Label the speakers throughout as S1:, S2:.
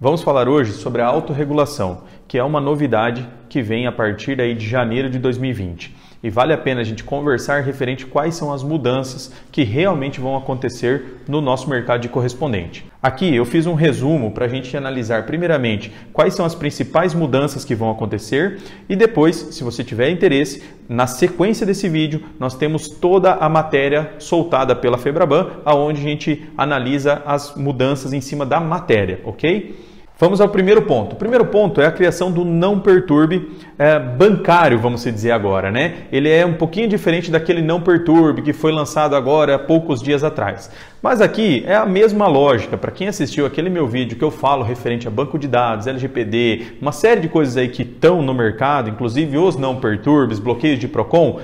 S1: Vamos falar hoje sobre a autorregulação, que é uma novidade que vem a partir aí de janeiro de 2020. E vale a pena a gente conversar referente a quais são as mudanças que realmente vão acontecer no nosso mercado de correspondente. Aqui eu fiz um resumo para a gente analisar primeiramente quais são as principais mudanças que vão acontecer e depois, se você tiver interesse, na sequência desse vídeo nós temos toda a matéria soltada pela Febraban, onde a gente analisa as mudanças em cima da matéria, ok? Vamos ao primeiro ponto. O primeiro ponto é a criação do não perturbe bancário, vamos dizer agora, né? Ele é um pouquinho diferente daquele não perturbe que foi lançado agora há poucos dias atrás. Mas aqui é a mesma lógica. Para quem assistiu aquele meu vídeo que eu falo referente a banco de dados, LGPD, uma série de coisas aí que estão no mercado, inclusive os não perturbes, bloqueios de Procon,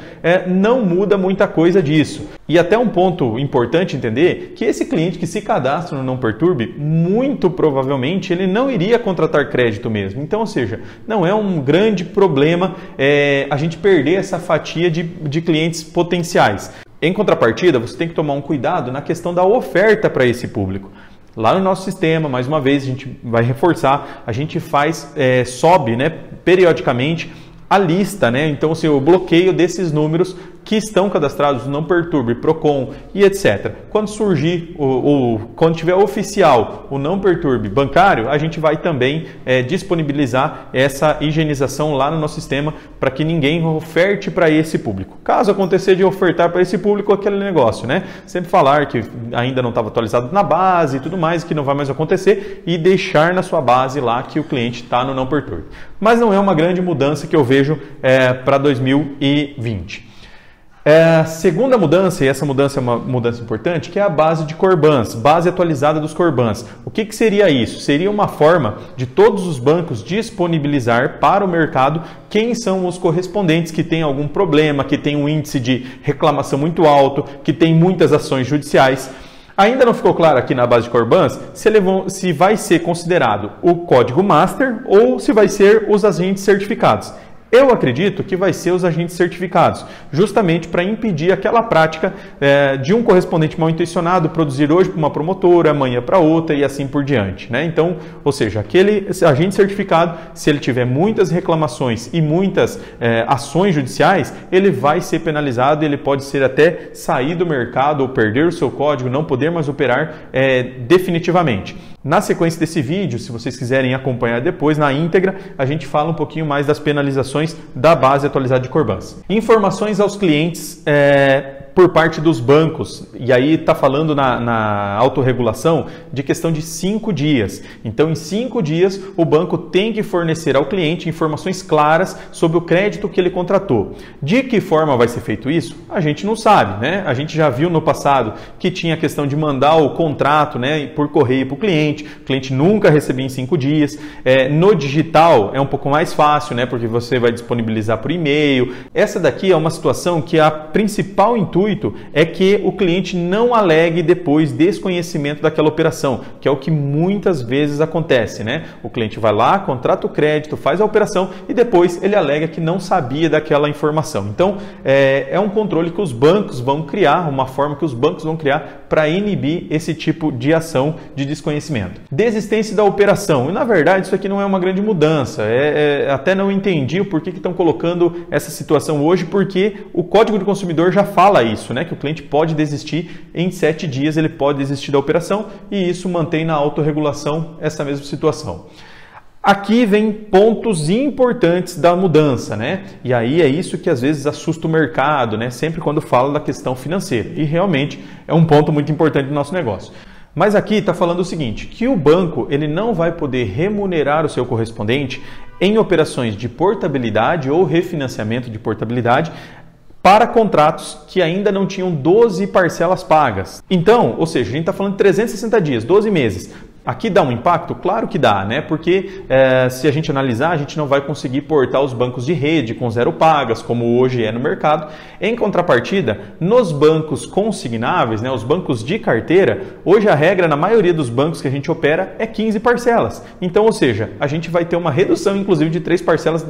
S1: não muda muita coisa disso. E até um ponto importante entender que esse cliente que se cadastra no não perturbe, muito provavelmente ele não iria contratar crédito mesmo. Então, ou seja, não é um grande problema a gente perder essa fatia de clientes potenciais. Em contrapartida, você tem que tomar um cuidado na questão da oferta para esse público. Lá no nosso sistema, mais uma vez, a gente vai reforçar, a gente sobe, né, periodicamente a lista, né? Então, assim, o bloqueio desses números que estão cadastrados no não perturbe, Procon e etc. Quando surgir, quando tiver oficial o não perturbe bancário, a gente vai também disponibilizar essa higienização lá no nosso sistema para que ninguém oferte para esse público. Caso acontecer de ofertar para esse público aquele negócio, né? Sempre falar que ainda não estava atualizado na base e tudo mais, que não vai mais acontecer e deixar na sua base lá que o cliente está no não perturbe. Mas não é uma grande mudança que eu vejo para 2020. Segunda mudança, e essa mudança é uma mudança importante, que é a base de Corbans, base atualizada dos Corbans. O que seria isso? Seria uma forma de todos os bancos disponibilizar para o mercado quem são os correspondentes que têm algum problema, que tem um índice de reclamação muito alto, que tem muitas ações judiciais. Ainda não ficou claro aqui na base de Corbans se vai ser considerado o código master ou se vai ser os agentes certificados. Eu acredito que vai ser os agentes certificados, justamente para impedir aquela prática de um correspondente mal intencionado produzir hoje para uma promotora, amanhã para outra e assim por diante, né? Então, ou seja, aquele agente certificado, se ele tiver muitas reclamações e muitas ações judiciais, ele vai ser penalizado, ele pode ser até sair do mercado ou perder o seu código, não poder mais operar definitivamente. Na sequência desse vídeo, se vocês quiserem acompanhar depois, na íntegra, a gente fala um pouquinho mais das penalizações da base atualizada de Corbans. Informações aos clientes por parte dos bancos, e aí está falando na autorregulação de questão de 5 dias. Então, em 5 dias, o banco tem que fornecer ao cliente informações claras sobre o crédito que ele contratou. De que forma vai ser feito isso? A gente não sabe, né? A gente já viu no passado que tinha a questão de mandar o contrato, né, por correio para o cliente nunca recebia em 5 dias. No digital é um pouco mais fácil, né, porque você vai disponibilizar por e-mail. Essa daqui é uma situação que a principal intuito é que o cliente não alegue depois desconhecimento daquela operação, que é o que muitas vezes acontece, né? O cliente vai lá, contrata o crédito, faz a operação e depois ele alega que não sabia daquela informação. Então, é um controle que os bancos vão criar, uma forma que os bancos vão criar para inibir esse tipo de ação de desconhecimento. Desistência da operação. E, na verdade, isso aqui não é uma grande mudança. Até não entendi o porquê que estão colocando essa situação hoje, porque o Código do Consumidor já fala isso, né? Que o cliente pode desistir em 7 dias, ele pode desistir da operação e isso mantém na autorregulação essa mesma situação. Aqui vem pontos importantes da mudança, né? E aí é isso que às vezes assusta o mercado, né? Sempre quando fala da questão financeira. E realmente é um ponto muito importante do nosso negócio. Mas aqui está falando o seguinte, que o banco ele não vai poder remunerar o seu correspondente em operações de portabilidade ou refinanciamento de portabilidade para contratos que ainda não tinham 12 parcelas pagas. Então, ou seja, a gente está falando de 360 dias, 12 meses. Aqui dá um impacto? Claro que dá, né? Porque se a gente analisar, a gente não vai conseguir portar os bancos de rede com zero pagas, como hoje é no mercado. Em contrapartida, nos bancos consignáveis, né, os bancos de carteira, hoje a regra na maioria dos bancos que a gente opera é 15 parcelas. Então, ou seja, a gente vai ter uma redução, inclusive, de 3 parcelas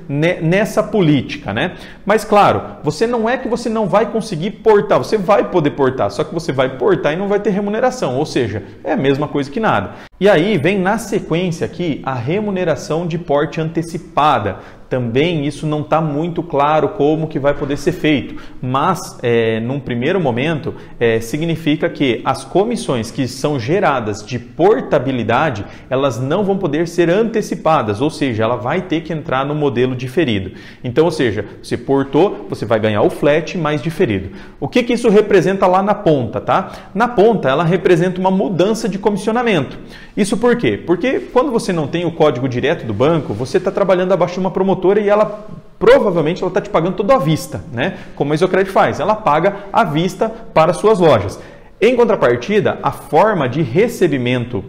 S1: nessa política, né? Mas, claro, você não é que você não vai conseguir portar, você vai poder portar, só que você vai portar e não vai ter remuneração, ou seja, é a mesma coisa que nada. nada. E aí vem na sequência aqui a remuneração de porte antecipada. Também isso não está muito claro como que vai poder ser feito, mas num primeiro momento significa que as comissões que são geradas de portabilidade, elas não vão poder ser antecipadas, ou seja, ela vai ter que entrar no modelo diferido. Então, ou seja, você portou, você vai ganhar o flat mais diferido. O que isso representa lá na ponta, tá? Na ponta, ela representa uma mudança de comissionamento. Isso por quê? Porque quando você não tem o código direto do banco, você está trabalhando abaixo de uma promotora e ela provavelmente ela está te pagando tudo à vista, né? Como a Isocred faz, ela paga à vista para suas lojas. Em contrapartida, a forma de recebimento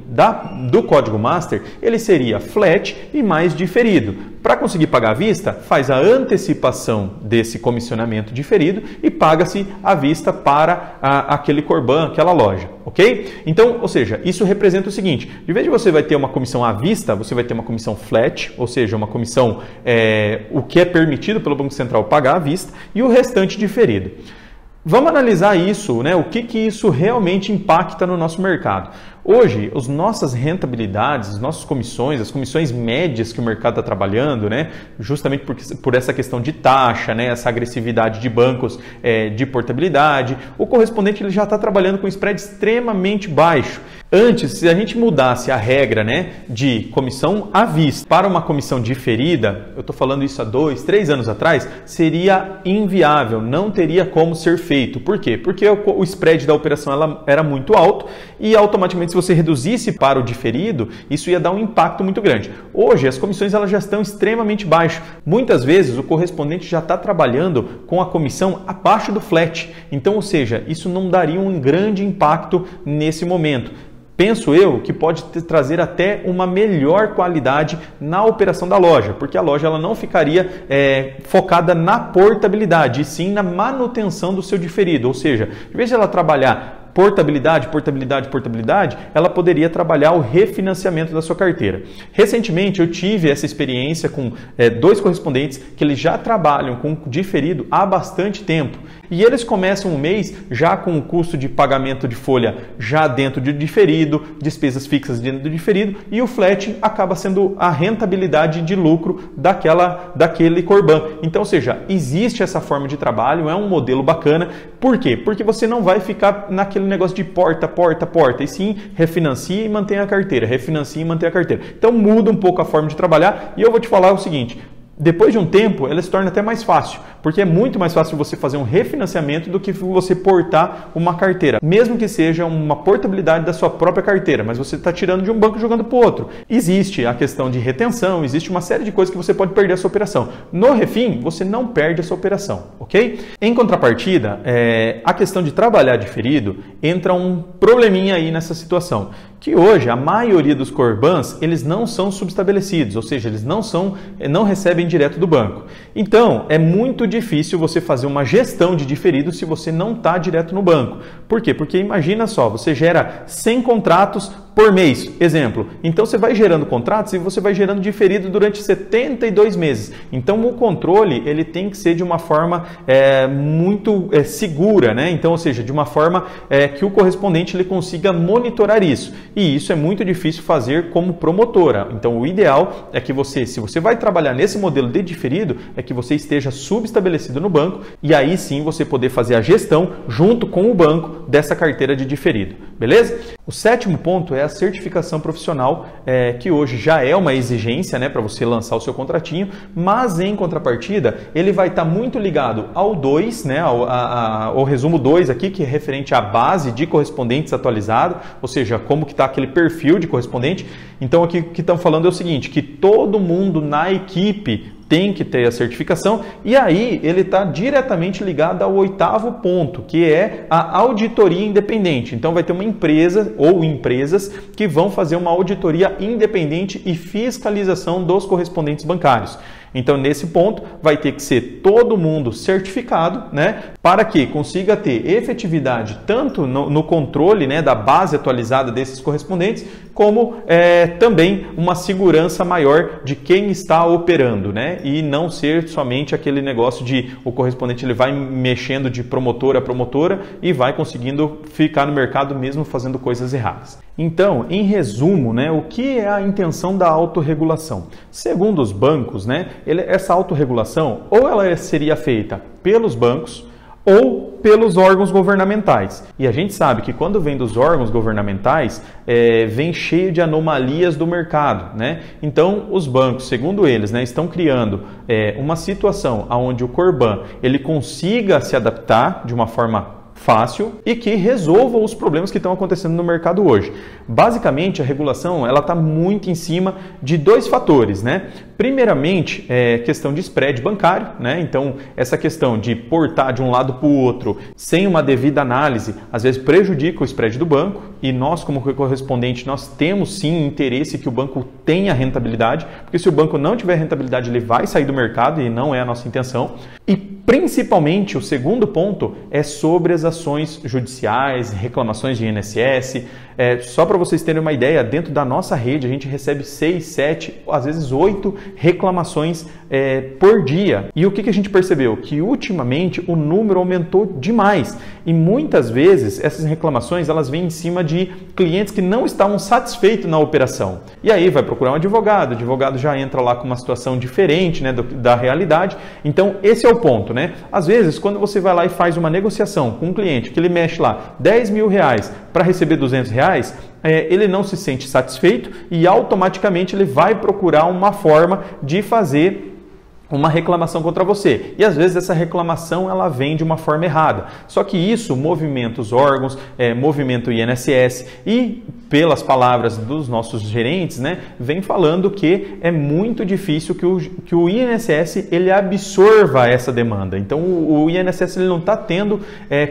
S1: do código master, ele seria flat e mais diferido. Para conseguir pagar à vista, faz a antecipação desse comissionamento diferido e paga-se à vista para aquele Corban, aquela loja, ok? Então, ou seja, isso representa o seguinte, de vez de você vai ter uma comissão à vista, você vai ter uma comissão flat, ou seja, uma comissão, o que é permitido pelo Banco Central pagar à vista, e o restante diferido. Vamos analisar isso, né? O que isso realmente impacta no nosso mercado. Hoje, as nossas rentabilidades, as nossas comissões, as comissões médias que o mercado está trabalhando, né? Justamente por essa questão de taxa, né? Essa agressividade de bancos de portabilidade, o correspondente ele já está trabalhando com spread extremamente baixo. Antes, se a gente mudasse a regra, né, de comissão à vista para uma comissão diferida, eu estou falando isso há 2, 3 anos atrás, seria inviável, não teria como ser feito. Por quê? Porque o spread da operação ela era muito alto e automaticamente se você reduzisse para o diferido, isso ia dar um impacto muito grande. Hoje, as comissões elas já estão extremamente baixas. Muitas vezes, o correspondente já está trabalhando com a comissão abaixo do flat. Então, ou seja, isso não daria um grande impacto nesse momento. Penso eu que pode trazer até uma melhor qualidade na operação da loja, porque a loja ela não ficaria focada na portabilidade, e sim na manutenção do seu diferido. Ou seja, em vez de ela trabalhar portabilidade, ela poderia trabalhar o refinanciamento da sua carteira. Recentemente eu tive essa experiência com 2 correspondentes que eles já trabalham com diferido há bastante tempo. E eles começam um mês já com o custo de pagamento de folha já dentro de diferido, despesas fixas dentro do diferido, e o flat acaba sendo a rentabilidade de lucro daquele Corban. Então, ou seja, existe essa forma de trabalho, é um modelo bacana. Por quê? Porque você não vai ficar naquele negócio de porta, e sim refinancia e mantém a carteira, Então muda um pouco a forma de trabalhar e eu vou te falar o seguinte, depois de um tempo, ela se torna até mais fácil, porque é muito mais fácil você fazer um refinanciamento do que você portar uma carteira, mesmo que seja uma portabilidade da sua própria carteira, mas você está tirando de um banco e jogando para o outro. Existe a questão de retenção, existe uma série de coisas que você pode perder a sua operação. No refim, você não perde a sua operação, ok? Em contrapartida, a questão de trabalhar diferido, entra um probleminha aí nessa situação, que hoje a maioria dos Corbans, eles não são subestabelecidos, ou seja, eles não recebem direto do banco. Então, é muito difícil você fazer uma gestão de diferido se você não está direto no banco. Por quê? Porque imagina só, você gera 100 contratos por mês, exemplo. Então, você vai gerando contratos e você vai gerando diferido durante 72 meses. Então, o controle ele tem que ser de uma forma muito segura, né? Então, ou seja, de uma forma que o correspondente ele consiga monitorar isso. E isso é muito difícil fazer como promotora. Então, o ideal é que você, se você vai trabalhar nesse modelo de diferido, é que você esteja subestabelecido no banco e aí sim você poder fazer a gestão junto com o banco dessa carteira de diferido. Beleza? O 7º ponto é a certificação profissional, que hoje já é uma exigência, né, para você lançar o seu contratinho, mas em contrapartida ele vai estar muito ligado ao 2, né, ao resumo 2 aqui, que é referente à base de correspondentes atualizado, ou seja, como que está aquele perfil de correspondente. Então aqui o que estão falando é o seguinte, que todo mundo na equipe tem que ter a certificação, e aí ele está diretamente ligado ao 8º ponto, que é a auditoria independente. Então vai ter uma empresa ou empresas que vão fazer uma auditoria independente e fiscalização dos correspondentes bancários. Então, nesse ponto, vai ter que ser todo mundo certificado, né, para que consiga ter efetividade tanto no controle, né, da base atualizada desses correspondentes, como também uma segurança maior de quem está operando, né, e não ser somente aquele negócio de o correspondente ele vai mexendo de promotora a promotora e vai conseguindo ficar no mercado mesmo fazendo coisas erradas. Então, em resumo, né, o que é a intenção da autorregulação? Segundo os bancos, né, essa autorregulação ou ela seria feita pelos bancos ou pelos órgãos governamentais. E a gente sabe que quando vem dos órgãos governamentais, vem cheio de anomalias do mercado, né? Então, os bancos, segundo eles, né, estão criando uma situação onde o Corban ele consiga se adaptar de uma forma fácil e que resolva os problemas que estão acontecendo no mercado hoje. Basicamente, a regulação ela está muito em cima de dois fatores, né? Primeiramente, questão de spread bancário, né? Então, essa questão de portar de um lado para o outro sem uma devida análise, às vezes prejudica o spread do banco e nós, como correspondente, nós temos sim interesse que o banco tenha rentabilidade, porque se o banco não tiver rentabilidade, ele vai sair do mercado e não é a nossa intenção. E principalmente, o segundo ponto é sobre as ações judiciais, reclamações de INSS. Só para vocês terem uma ideia, dentro da nossa rede a gente recebe 6, 7, às vezes 8 reclamações por dia. E o que a gente percebeu? Que ultimamente o número aumentou demais. E muitas vezes essas reclamações elas vêm em cima de clientes que não estavam satisfeitos na operação. E aí vai procurar um advogado, o advogado já entra lá com uma situação diferente, né, da realidade. Então esse é o ponto, né? Às vezes quando você vai lá e faz uma negociação com um cliente que ele mexe lá R$10.000 para receber R$200, ele não se sente satisfeito e automaticamente ele vai procurar uma forma de fazer uma reclamação contra você. E às vezes essa reclamação ela vem de uma forma errada. Só que isso movimenta os órgãos, movimenta o INSS e, pelas palavras dos nossos gerentes, né, vem falando que é muito difícil que o INSS ele absorva essa demanda. Então o INSS ele não está tendo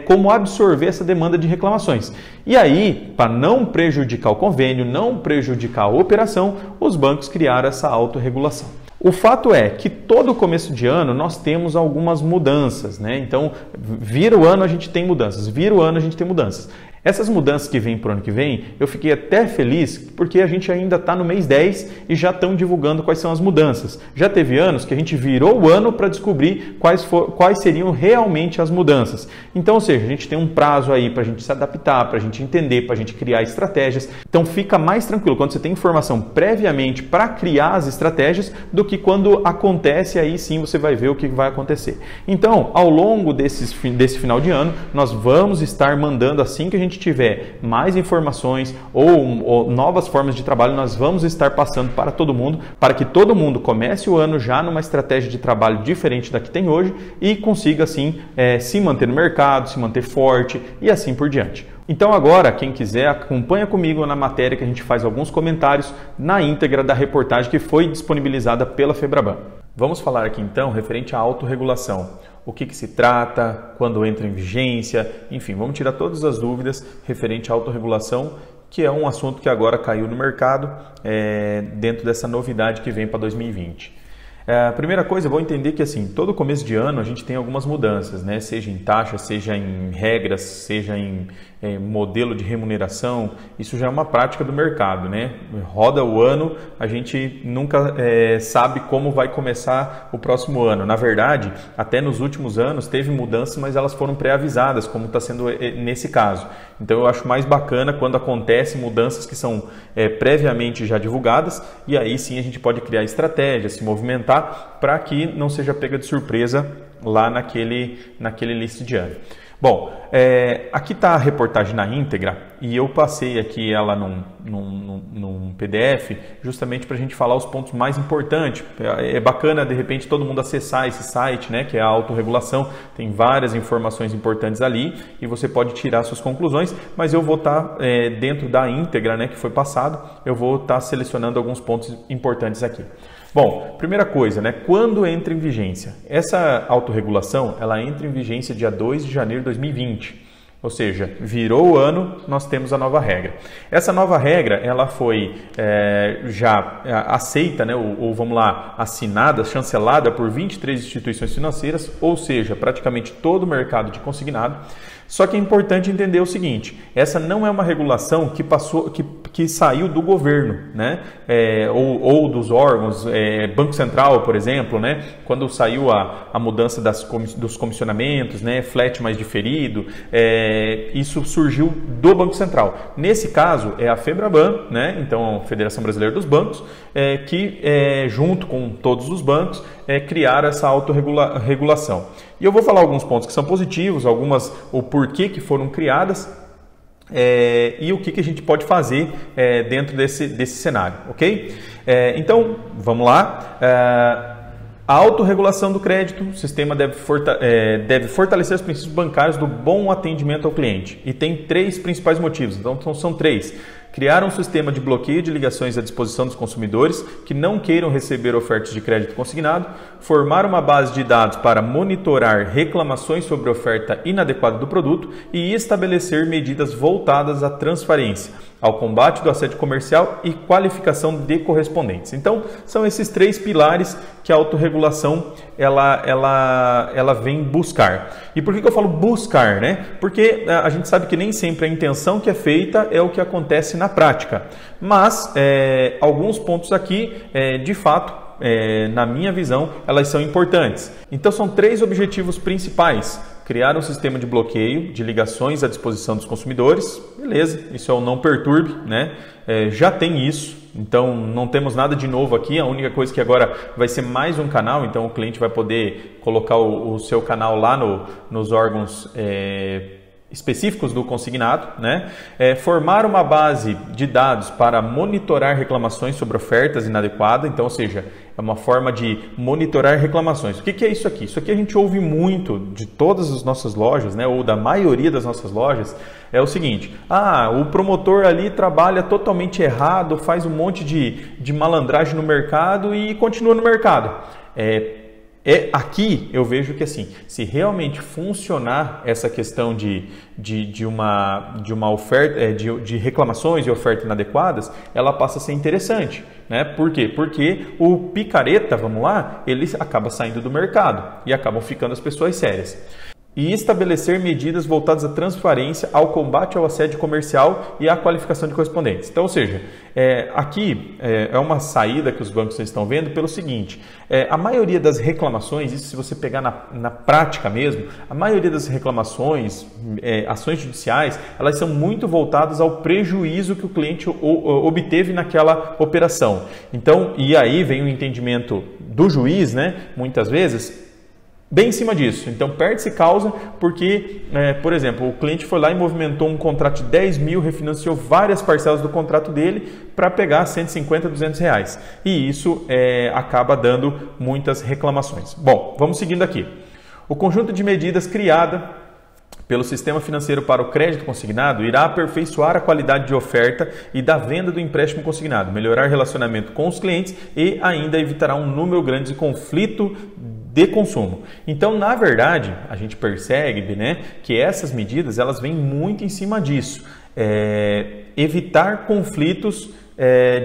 S1: como absorver essa demanda de reclamações. E aí, para não prejudicar o convênio, não prejudicar a operação, os bancos criaram essa autorregulação. O fato é que todo começo de ano nós temos algumas mudanças, né? Então, vira o ano a gente tem mudanças, vira o ano a gente tem mudanças. Essas mudanças que vêm para o ano que vem, eu fiquei até feliz porque a gente ainda está no mês 10 e já estão divulgando quais são as mudanças. Já teve anos que a gente virou o ano para descobrir quais seriam realmente as mudanças. Então, ou seja, a gente tem um prazo aí para a gente se adaptar, para a gente entender, para a gente criar estratégias. Então, fica mais tranquilo quando você tem informação previamente para criar as estratégias do que quando acontece, aí sim você vai ver o que vai acontecer. Então, ao longo desse final de ano, nós vamos estar mandando assim que a gente tiver mais informações ou novas formas de trabalho, nós vamos estar passando para todo mundo, para que todo mundo comece o ano já numa estratégia de trabalho diferente da que tem hoje e consiga assim se manter no mercado, se manter forte e assim por diante. Então agora, quem quiser, acompanha comigo na matéria que a gente faz alguns comentários na íntegra da reportagem que foi disponibilizada pela Febraban. Vamos falar aqui então referente à autorregulação. O que se trata, quando entra em vigência, enfim, vamos tirar todas as dúvidas referente à autorregulação, que é um assunto que agora caiu no mercado dentro dessa novidade que vem para 2020. A primeira coisa, eu vou entender que assim, todo começo de ano a gente tem algumas mudanças, né? Seja em taxa, seja em regras, seja em modelo de remuneração, isso já é uma prática do mercado, né? Roda o ano, a gente nunca sabe como vai começar o próximo ano. Na verdade, até nos últimos anos teve mudanças, mas elas foram pré-avisadas, como está sendo nesse caso. Então eu acho mais bacana quando acontecem mudanças que são previamente já divulgadas e aí sim a gente pode criar estratégias, se movimentar para que não seja pega de surpresa lá naquele início de ano. Bom, aqui está a reportagem na íntegra e eu passei aqui ela num PDF justamente para a gente falar os pontos mais importantes. É bacana, de repente, todo mundo acessar esse site, né, que é a autorregulação. Tem várias informações importantes ali e você pode tirar suas conclusões, mas eu vou estar dentro da íntegra, né, que foi passado, eu vou estar selecionando alguns pontos importantes aqui. Bom, primeira coisa, né? Quando entra em vigência? Essa autorregulação, ela entra em vigência dia 2 de janeiro de 2020. Ou seja, virou o ano, nós temos a nova regra. Essa nova regra, ela foi já aceita, né? Ou vamos lá, assinada, chancelada por 23 instituições financeiras, ou seja, praticamente todo o mercado de consignado. Só que é importante entender o seguinte, essa não é uma regulação que que saiu do governo, né? Ou dos órgãos, Banco Central, por exemplo, né? Quando saiu a mudança dos comissionamentos, né? Flat mais diferido, isso surgiu do Banco Central. Nesse caso, é a FEBRABAN, né? Então, a Federação Brasileira dos Bancos, que junto com todos os bancos, criaram essa autorregulação. E eu vou falar alguns pontos que são positivos, o porquê que foram criadas e o que a gente pode fazer dentro desse cenário, ok? Então, vamos lá. A autorregulação do crédito, o sistema deve fortalecer os princípios bancários do bom atendimento ao cliente. E tem 3 principais motivos, então são 3. Criar um sistema de bloqueio de ligações à disposição dos consumidores que não queiram receber ofertas de crédito consignado, formar uma base de dados para monitorar reclamações sobre oferta inadequada do produto e estabelecer medidas voltadas à transparência, ao combate do assédio comercial e qualificação de correspondentes. Então, são esses 3 pilares que a autorregulação ela vem buscar. E por que eu falo buscar, né? Porque a gente sabe que nem sempre a intenção que é feita é o que acontece na prática. Mas alguns pontos aqui, de fato, na minha visão, elas são importantes. Então, são 3 objetivos principais. Criar um sistema de bloqueio de ligações à disposição dos consumidores. Beleza, isso é o não perturbe, né? Já tem isso, então não temos nada de novo aqui. A única coisa que agora vai ser mais um canal, então o cliente vai poder colocar o seu canal lá nos órgãos específicos do consignado, né? Formar uma base de dados para monitorar reclamações sobre ofertas inadequadas, então, ou seja, é uma forma de monitorar reclamações. O que é isso aqui? Isso aqui a gente ouve muito de todas as nossas lojas, né? Ou da maioria das nossas lojas, é o seguinte: o promotor ali trabalha totalmente errado, faz um monte de malandragem no mercado e continua no mercado. Aqui eu vejo que, assim, se realmente funcionar essa questão de uma oferta, de reclamações e ofertas inadequadas, ela passa a ser interessante, né? Por quê? Porque o picareta, vamos lá, ele acaba saindo do mercado e acabam ficando as pessoas sérias. E estabelecer medidas voltadas à transparência, ao combate ao assédio comercial e à qualificação de correspondentes. Então, ou seja, aqui é uma saída que os bancos estão vendo pelo seguinte: a maioria das reclamações, isso se você pegar na prática mesmo, a maioria das reclamações, ações judiciais, elas são muito voltadas ao prejuízo que o cliente obteve naquela operação. Então, e aí vem o entendimento do juiz, né, muitas vezes, bem em cima disso. Então, perde-se causa porque, por exemplo, o cliente foi lá e movimentou um contrato de 10 mil, refinanciou várias parcelas do contrato dele para pegar 150, 200 reais. E isso acaba dando muitas reclamações. Bom, vamos seguindo aqui. O conjunto de medidas criada pelo sistema financeiro para o crédito consignado irá aperfeiçoar a qualidade de oferta e da venda do empréstimo consignado, melhorar o relacionamento com os clientes e ainda evitará um número grande de conflito de consumo. Então, na verdade, a gente percebe, né, que essas medidas elas vêm muito em cima disso. Evitar conflitos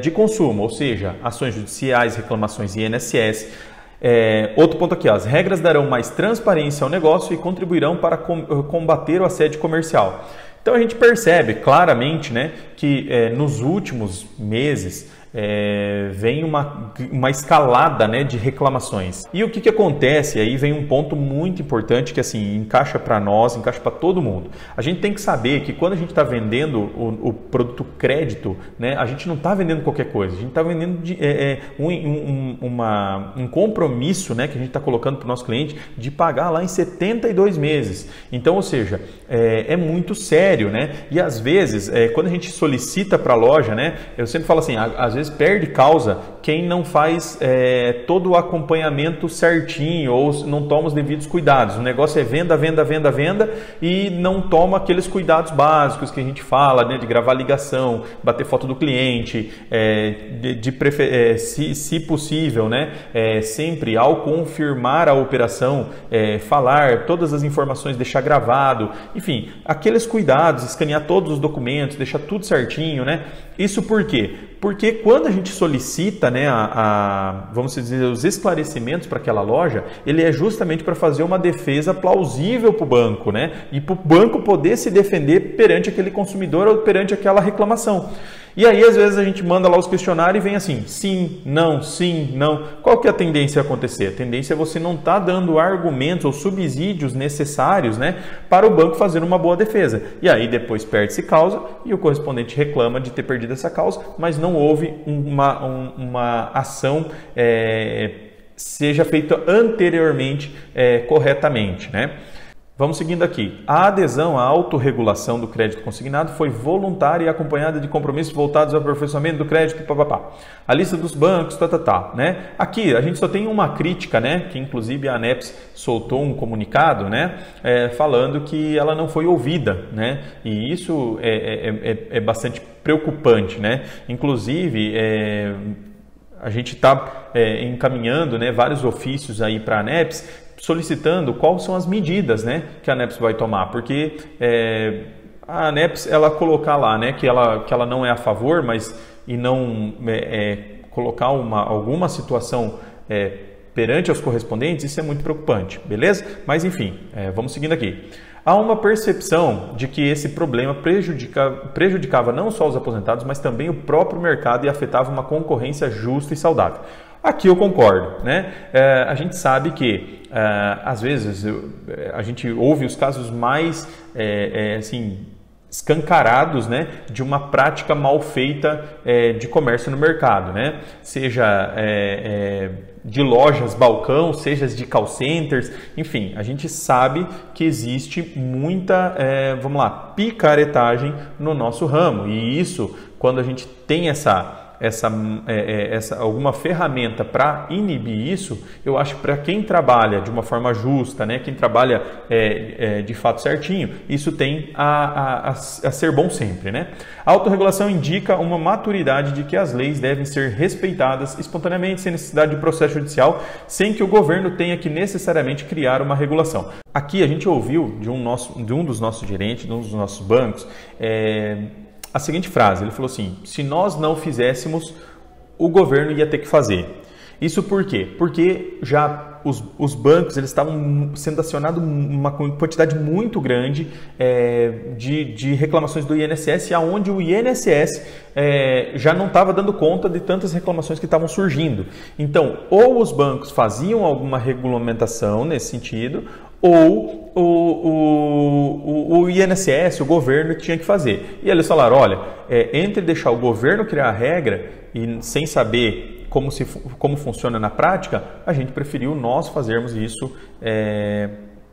S1: de consumo, ou seja, ações judiciais, reclamações INSS. Outro ponto aqui, as regras darão mais transparência ao negócio e contribuirão para combater o assédio comercial. Então, a gente percebe claramente, né, que nos últimos meses vem uma escalada, né, de reclamações. E o que acontece? Aí vem um ponto muito importante que, assim, encaixa para nós, encaixa para todo mundo. A gente tem que saber que quando a gente está vendendo o produto crédito, né, a gente não está vendendo qualquer coisa, a gente está vendendo um compromisso, né, que a gente está colocando para o nosso cliente de pagar lá em 72 meses. Então, ou seja, é muito sério, né? E às vezes, quando a gente solicita para a loja, né, eu sempre falo assim, às vezes perde causa quem não faz todo o acompanhamento certinho ou não toma os devidos cuidados. O negócio é venda, venda, venda, venda e não toma aqueles cuidados básicos que a gente fala, né, de gravar ligação, bater foto do cliente, se possível, né, sempre ao confirmar a operação, falar todas as informações, deixar gravado, enfim, aqueles cuidados, escanear todos os documentos, deixar tudo certinho, né? Isso por quê? Porque quando a gente solicita, né, vamos dizer, os esclarecimentos para aquela loja, ele é justamente para fazer uma defesa plausível para o banco, né? E para o banco poder se defender perante aquele consumidor ou perante aquela reclamação. E aí, às vezes, a gente manda lá os questionários e vem assim, sim, não, sim, não. Qual que é a tendência a acontecer? A tendência é você não estar dando argumentos ou subsídios necessários, né, para o banco fazer uma boa defesa. E aí, depois perde-se causa e o correspondente reclama de ter perdido essa causa, mas não houve uma ação seja feita anteriormente corretamente, né? Vamos seguindo aqui. A adesão à autorregulação do crédito consignado foi voluntária e acompanhada de compromissos voltados ao aperfeiçoamento do crédito, papapá. A lista dos bancos, né? Aqui a gente só tem uma crítica, né? Que inclusive a ANEPS soltou um comunicado, né? Falando que ela não foi ouvida, né? E isso é bastante preocupante, né? Inclusive, a gente está encaminhando, né, vários ofícios aí para a ANEPS solicitando quais são as medidas, né, que a ANEPS vai tomar, porque a ANEPS ela colocar lá, né, que ela não é a favor, mas e não colocar alguma situação perante aos correspondentes, isso é muito preocupante, beleza? Mas enfim, vamos seguindo aqui. Há uma percepção de que esse problema prejudicava não só os aposentados, mas também o próprio mercado e afetava uma concorrência justa e saudável. Aqui eu concordo, né? A gente sabe que, às vezes, a gente ouve os casos mais, assim, escancarados, né, de uma prática mal feita de comércio no mercado, né? Seja de lojas, balcão, seja de call centers, enfim, a gente sabe que existe muita, vamos lá, picaretagem no nosso ramo, e isso, quando a gente tem alguma ferramenta para inibir isso, eu acho que para quem trabalha de uma forma justa, né, quem trabalha de fato certinho, isso tem a ser bom sempre, né? A autorregulação indica uma maturidade de que as leis devem ser respeitadas espontaneamente, sem necessidade de processo judicial, sem que o governo tenha que necessariamente criar uma regulação. Aqui a gente ouviu de um dos nossos gerentes, de um dos nossos bancos, a seguinte frase, ele falou assim: se nós não fizéssemos, o governo ia ter que fazer. Isso por quê? Porque já os bancos eles estavam sendo acionados uma quantidade muito grande de reclamações do INSS, aonde o INSS já não estava dando conta de tantas reclamações que estavam surgindo. Então, ou os bancos faziam alguma regulamentação nesse sentido, ou o INSS, o governo, tinha que fazer. E eles falaram, olha, entre deixar o governo criar a regra e sem saber como funciona na prática, a gente preferiu nós fazermos isso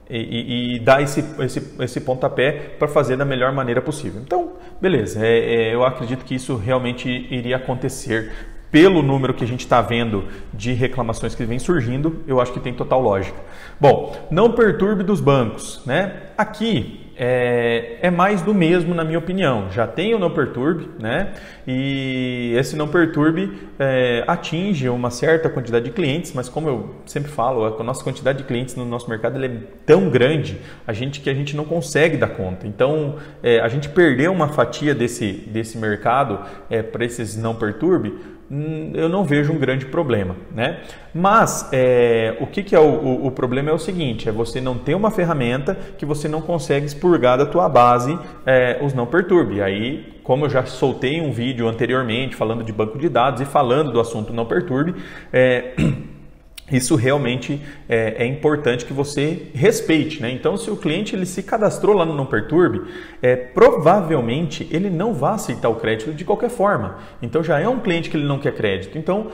S1: e dar esse pontapé para fazer da melhor maneira possível. Então, beleza, eu acredito que isso realmente iria acontecer. Pelo número que a gente está vendo de reclamações que vem surgindo, eu acho que tem total lógica. Bom, não perturbe dos bancos, né? Aqui é mais do mesmo, na minha opinião. Já tem o não perturbe, né? E esse não perturbe atinge uma certa quantidade de clientes, mas como eu sempre falo, a nossa quantidade de clientes no nosso mercado é tão grande que a gente não consegue dar conta. Então, a gente perdeu uma fatia desse mercado para esses não perturbe, eu não vejo um grande problema, né? Mas o que é o problema é o seguinte, é você não ter uma ferramenta que você não consegue expurgar da tua base os não perturbe. Aí, como eu já soltei um vídeo anteriormente falando de banco de dados e falando do assunto não perturbe, isso realmente é importante que você respeite, né? Então, se o cliente ele se cadastrou lá no Não Perturbe, provavelmente ele não vai aceitar o crédito de qualquer forma. Então, já é um cliente que ele não quer crédito. Então,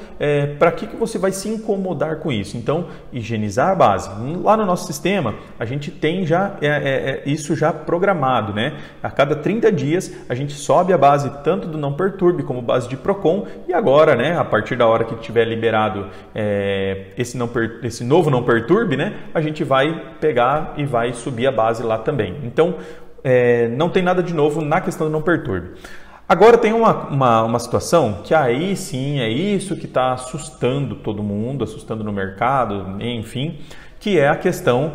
S1: para que você vai se incomodar com isso? Então, higienizar a base. Lá no nosso sistema, a gente tem já isso já programado, né? A cada 30 dias, a gente sobe a base tanto do Não Perturbe como base de Procon. E agora, né, a partir da hora que tiver liberado esse novo não perturbe, né, a gente vai pegar e vai subir a base lá também. Então, não tem nada de novo na questão do não perturbe. Agora tem uma situação que aí sim é isso que está assustando todo mundo, assustando no mercado, enfim, que é a questão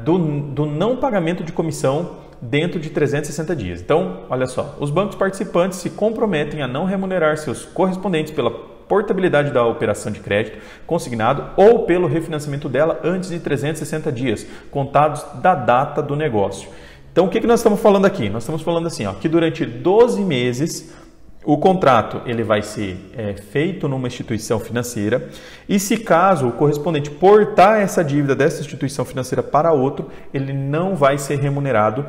S1: do não pagamento de comissão dentro de 360 dias. Então, olha só, os bancos participantes se comprometem a não remunerar seus correspondentes pela portabilidade da operação de crédito consignado ou pelo refinanciamento dela antes de 360 dias, contados da data do negócio. Então, o que nós estamos falando aqui? Nós estamos falando assim, ó, que durante 12 meses O contrato ele vai ser feito numa instituição financeira e se caso o correspondente portar essa dívida dessa instituição financeira para outro, ele não vai ser remunerado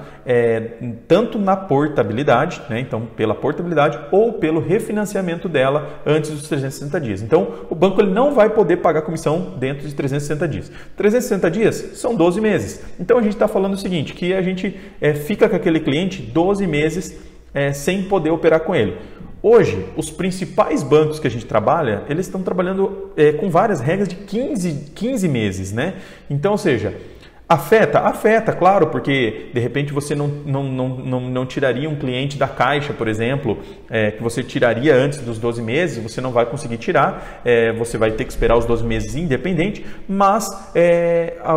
S1: tanto na portabilidade, né? Então pela portabilidade ou pelo refinanciamento dela antes dos 360 dias. Então o banco ele não vai poder pagar comissão dentro de 360 dias. 360 dias são 12 meses. Então a gente está falando o seguinte, que a gente fica com aquele cliente 12 meses sem poder operar com ele. Hoje, os principais bancos que a gente trabalha, eles estão trabalhando com várias regras de 15 meses, né? Então, ou seja, afeta, claro, porque de repente você não tiraria um cliente da caixa, por exemplo, que você tiraria antes dos 12 meses, você não vai conseguir tirar, você vai ter que esperar os 12 meses independente, mas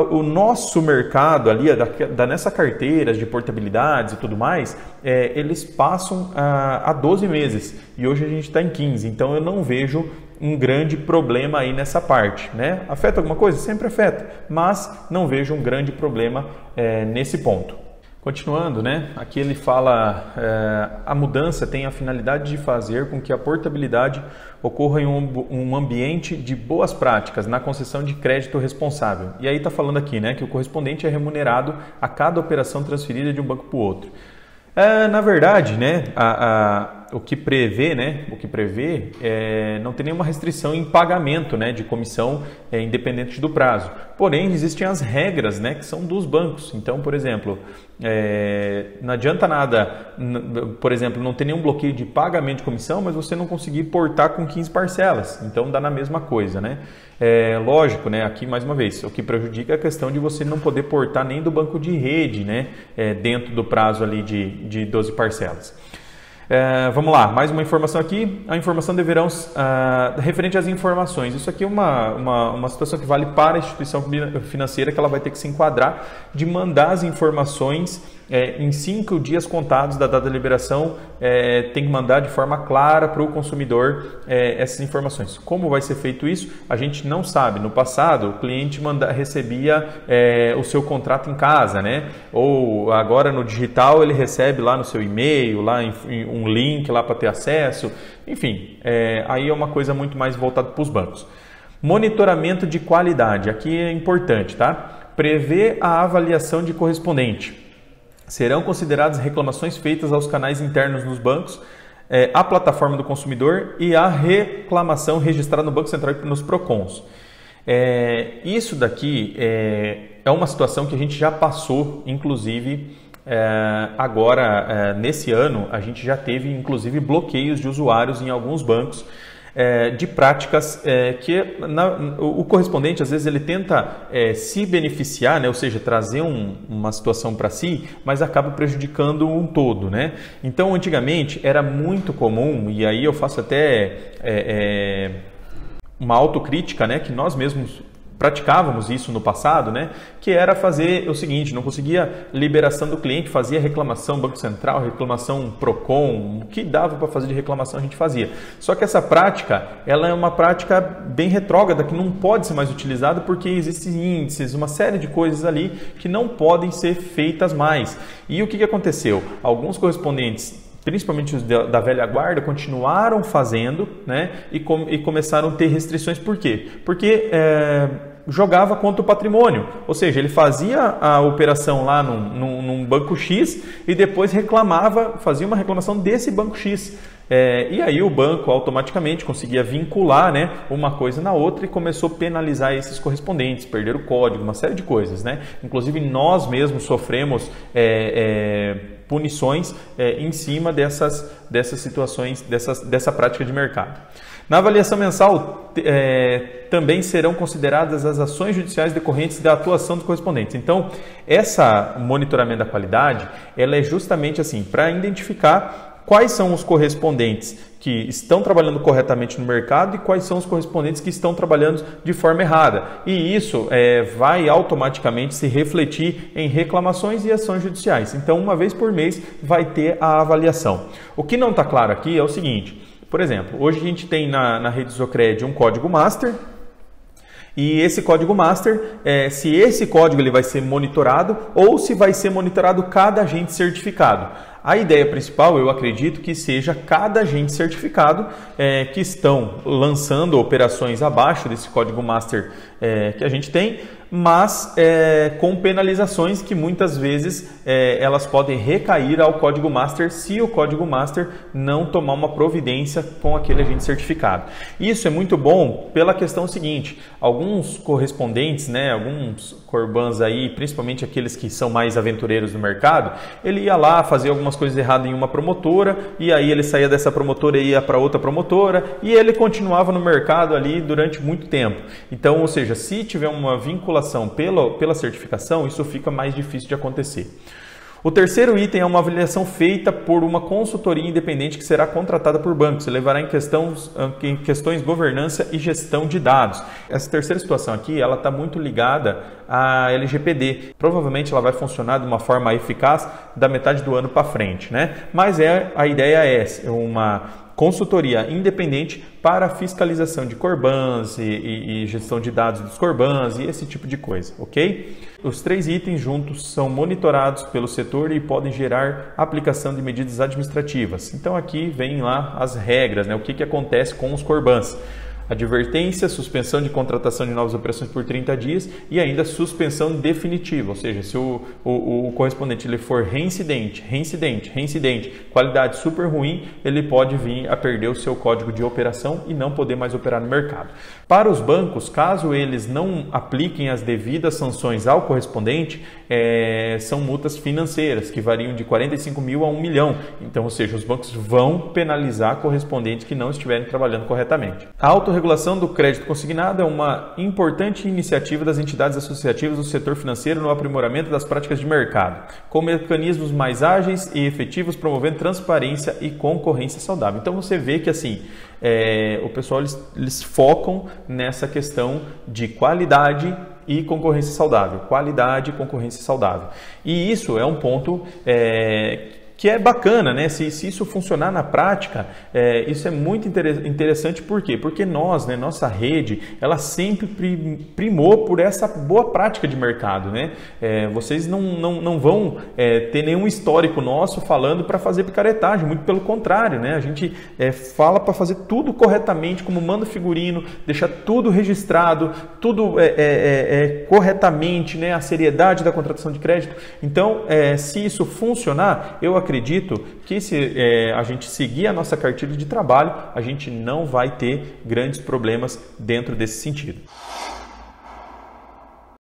S1: o nosso mercado ali, nessa carteira de portabilidades e tudo mais, eles passam a 12 meses e hoje a gente está em 15, então eu não vejo um grande problema aí nessa parte, né? Afeta alguma coisa? Sempre afeta, mas não vejo um grande problema nesse ponto. Continuando, né? Aqui ele fala, a mudança tem a finalidade de fazer com que a portabilidade ocorra em um ambiente de boas práticas na concessão de crédito responsável. E aí está falando aqui, né, que o correspondente é remunerado a cada operação transferida de um banco para o outro. Na verdade, né, o que prevê, não tem nenhuma restrição em pagamento, né, de comissão independente do prazo. Porém, existem as regras, né, que são dos bancos. Então, por exemplo, não adianta nada, por exemplo, não ter nenhum bloqueio de pagamento de comissão, mas você não conseguir portar com 15 parcelas. Então, dá na mesma coisa, né? Lógico, né, aqui mais uma vez, o que prejudica é a questão de você não poder portar nem do banco de rede, né, dentro do prazo ali de 12 parcelas. Vamos lá, mais uma informação aqui. A informação deverão, referente às informações. Isso aqui é uma situação que vale para a instituição financeira, que ela vai ter que se enquadrar de mandar as informações em 5 dias contados da data da liberação, tem que mandar de forma clara para o consumidor essas informações. Como vai ser feito isso? A gente não sabe. No passado, o cliente recebia o seu contrato em casa, né? Ou agora no digital ele recebe lá no seu e-mail, lá um link lá para ter acesso. Enfim, aí é uma coisa muito mais voltada para os bancos. Monitoramento de qualidade. Aqui é importante, tá? Prevê a avaliação de correspondente. Serão consideradas reclamações feitas aos canais internos nos bancos, a plataforma do consumidor e a reclamação registrada no Banco Central e nos PROCONs. Isso daqui é uma situação que a gente já passou, inclusive agora nesse ano a gente já teve inclusive bloqueios de usuários em alguns bancos de práticas que o correspondente às vezes ele tenta se beneficiar, né? Ou seja, trazer uma situação para si, mas acaba prejudicando um todo, né? Então antigamente era muito comum, e aí eu faço até uma autocrítica, né? Que nós mesmos praticávamos isso no passado, né? Que era fazer o seguinte, não conseguia liberação do cliente, fazia reclamação Banco Central, reclamação PROCON, o que dava para fazer de reclamação a gente fazia. Só que essa prática, ela é uma prática bem retrógrada, que não pode ser mais utilizada porque existem índices, uma série de coisas ali que não podem ser feitas mais. E o que aconteceu? Alguns correspondentes, principalmente os da velha guarda, continuaram fazendo, né? E começaram a ter restrições. Por quê? Porque jogava contra o patrimônio, ou seja, ele fazia a operação lá num banco X e depois fazia uma reclamação desse banco X. E aí o banco automaticamente conseguia vincular, né, uma coisa na outra e começou a penalizar esses correspondentes, perder o código, uma série de coisas, né? Inclusive nós mesmos sofremos punições em cima dessas situações, dessa prática de mercado. Na avaliação mensal também serão consideradas as ações judiciais decorrentes da atuação dos correspondentes. Então, essa monitoramento da qualidade, ela é justamente assim, para identificar quais são os correspondentes que estão trabalhando corretamente no mercado e quais são os correspondentes que estão trabalhando de forma errada. E isso vai automaticamente se refletir em reclamações e ações judiciais. Então, uma vez por mês vai ter a avaliação. O que não está claro aqui é o seguinte, por exemplo, hoje a gente tem na rede Zocred um código master, e esse código master, se esse código ele vai ser monitorado ou se vai ser monitorado cada agente certificado. A ideia principal, eu acredito que seja cada agente certificado que estão lançando operações abaixo desse código master que a gente tem, mas com penalizações que muitas vezes elas podem recair ao código master se o código master não tomar uma providência com aquele agente certificado. Isso é muito bom pela questão seguinte: alguns correspondentes, alguns corbans aí, principalmente aqueles que são mais aventureiros no mercado, ele ia lá fazer algumas coisas erradas em uma promotora e aí ele saía dessa promotora e ia para outra promotora e ele continuava no mercado ali durante muito tempo. Então, ou seja, se tiver uma vinculação pela certificação, isso fica mais difícil de acontecer. O terceiro item é uma avaliação feita por uma consultoria independente que será contratada por bancos e levará em questões governança e gestão de dados. Essa terceira situação aqui, ela está muito ligada à LGPD. Provavelmente ela vai funcionar de uma forma eficaz da metade do ano para frente, né? Mas a ideia é uma consultoria independente para fiscalização de corbans e gestão de dados dos corbans e esse tipo de coisa, ok? Os 3 itens juntos são monitorados pelo setor e podem gerar aplicação de medidas administrativas. Então aqui vem lá as regras, o que acontece com os corbans. Advertência, suspensão de contratação de novas operações por 30 dias e ainda suspensão definitiva, ou seja, se o correspondente ele for reincidente, qualidade super ruim, ele pode vir a perder o seu código de operação e não poder mais operar no mercado. Para os bancos, caso eles não apliquem as devidas sanções ao correspondente, são multas financeiras que variam de 45 mil a 1 milhão. Então, ou seja, os bancos vão penalizar correspondentes que não estiverem trabalhando corretamente. A autorregulação do crédito consignado é uma importante iniciativa das entidades associativas do setor financeiro no aprimoramento das práticas de mercado, com mecanismos mais ágeis e efetivos, promovendo transparência e concorrência saudável. Então você vê que assim, o pessoal eles focam nessa questão de qualidade e concorrência saudável. Qualidade e concorrência saudável. E isso é um ponto que é bacana, né? Se isso funcionar na prática, isso é muito interessante. Por quê? Porque nós, nossa rede, ela sempre primou por essa boa prática de mercado, né? Vocês não vão ter nenhum histórico nosso falando para fazer picaretagem, muito pelo contrário, né? A gente fala para fazer tudo corretamente, como manda o figurino, deixar tudo registrado, tudo corretamente, né? A seriedade da contratação de crédito. Então, se isso funcionar, eu acredito que se a gente seguir a nossa cartilha de trabalho, a gente não vai ter grandes problemas dentro desse sentido.